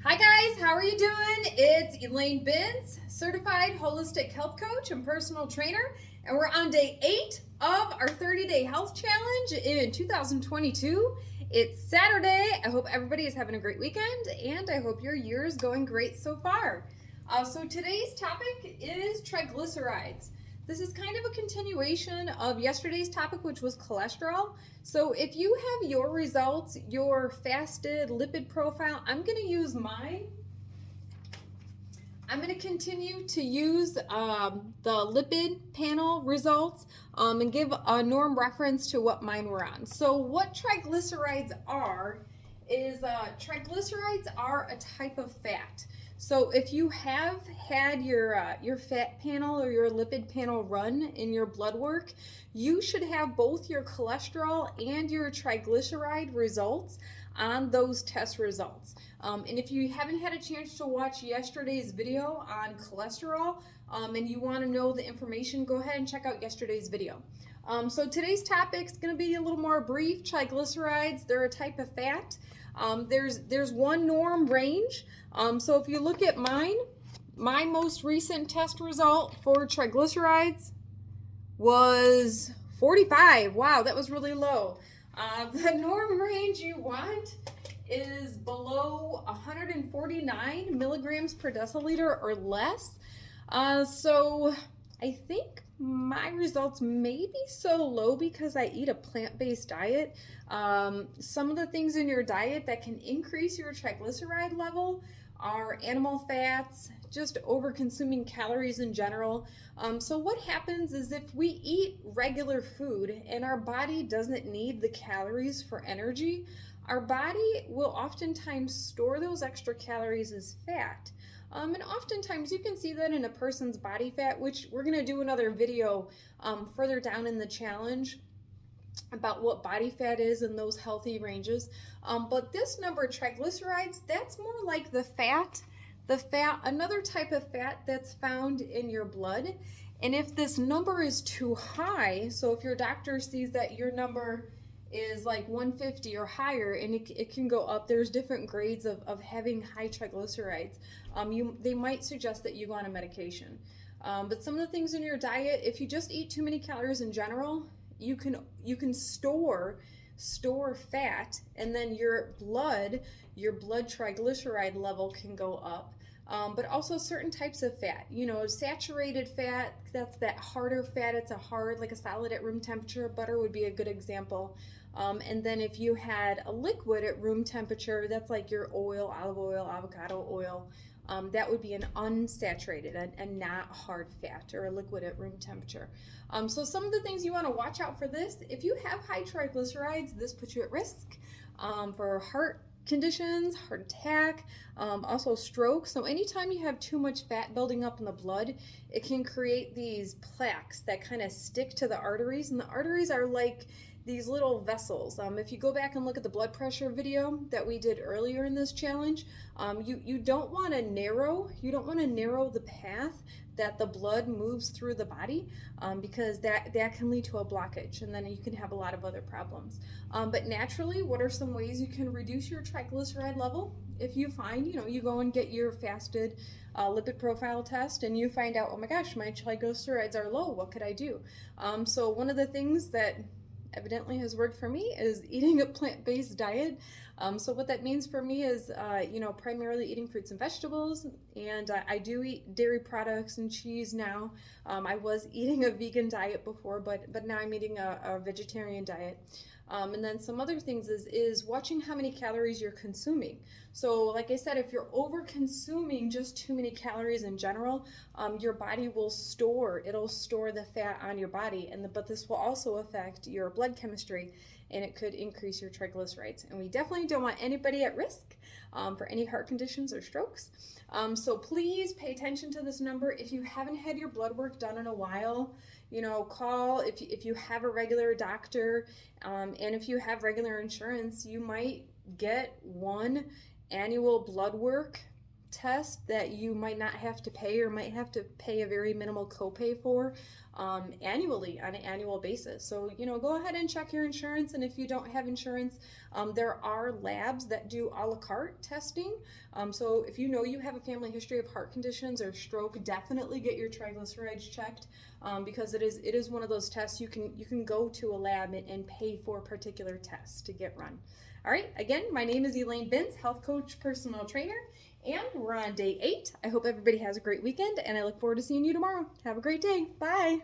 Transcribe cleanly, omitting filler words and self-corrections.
Hi guys, how are you doing? It's Elaine Bintz, certified holistic health coach and personal trainer, and we're on day 8 of our 30-day health challenge in 2022. It's Saturday. I hope everybody is having a great weekend, and I hope your year is going great so far. So today's topic is triglycerides. This is kind of a continuation of yesterday's topic, which was cholesterol. So if you have your results, your fasted lipid profile, I'm going to use mine. I'm going to continue to use the lipid panel results and give a norm reference to what mine were on. So what triglycerides are is triglycerides are a type of fat. So if you have had your fat panel or your lipid panel run in your blood work, you should have both your cholesterol and your triglyceride results on those test results. And if you haven't had a chance to watch yesterday's video on cholesterol and you want to know the information, go ahead and check out yesterday's video. So today's topic is going to be a little more brief. Triglycerides, they're a type of fat. There's one norm range. So if you look at mine, my most recent test result for triglycerides was 45. Wow, that was really low. The norm range you want is below 149 milligrams per deciliter or less. So I think my results may be so low because I eat a plant-based diet. Some of the things in your diet that can increase your triglyceride level are animal fats, just over consuming calories in general. So what happens is if we eat regular food and our body doesn't need the calories for energy, our body will oftentimes store those extra calories as fat. And oftentimes you can see that in a person's body fat, which we're going to do another video further down in the challenge about what body fat is in those healthy ranges. But this number, triglycerides, that's more like the fat, another type of fat that's found in your blood. And if this number is too high, so if your doctor sees that your number is like 150 or higher, and it can go up, there's different grades of having high triglycerides. They might suggest that you go on a medication. But some of the things in your diet, if you just eat too many calories in general, you can store fat, and then your blood triglyceride level can go up. But also certain types of fat, saturated fat, that's that harder fat. It's like a solid at room temperature. Butter would be a good example. And then if you had a liquid at room temperature, that's like your oil, olive oil, avocado oil. That would be an unsaturated and not hard fat, or a liquid at room temperature. So some of the things you want to watch out for this: if you have high triglycerides, this puts you at risk for heart conditions, heart attack, also stroke. So anytime you have too much fat building up in the blood, it can create these plaques that kind of stick to the arteries, and the arteries are like these little vessels. If you go back and look at the blood pressure video that we did earlier in this challenge, you don't want to narrow the path that the blood moves through the body, because that can lead to a blockage, and then you can have a lot of other problems. But naturally, what are some ways you can reduce your triglyceride level? If you find, you go and get your fasted lipid profile test and you find out, oh my gosh, my triglycerides are low, what could I do? So one of the things that evidently has worked for me is eating a plant-based diet. So what that means for me is, primarily eating fruits and vegetables, and I do eat dairy products and cheese now. I was eating a vegan diet before, but now I'm eating a vegetarian diet. And then some other things is watching how many calories you're consuming. So like I said, if you're over consuming just too many calories in general, your body will store the fat on your body, but this will also affect your blood chemistry, and it could increase your triglycerides. And we definitely don't want anybody at risk for any heart conditions or strokes. So please pay attention to this number. If you haven't had your blood work done in a while, call if you have a regular doctor, and if you have regular insurance, you might get one annual blood work test that you might not have to pay, or might have to pay a very minimal copay for. annually on an annual basis. So, go ahead and check your insurance. And if you don't have insurance, there are labs that do a la carte testing. So if you have a family history of heart conditions or stroke, definitely get your triglycerides checked, because it is one of those tests you can go to a lab and pay for particular tests to get run. All right, again, my name is Elaine Bintz, health coach, personal trainer, and we're on day 8. I hope everybody has a great weekend, and I look forward to seeing you tomorrow. Have a great day. Bye.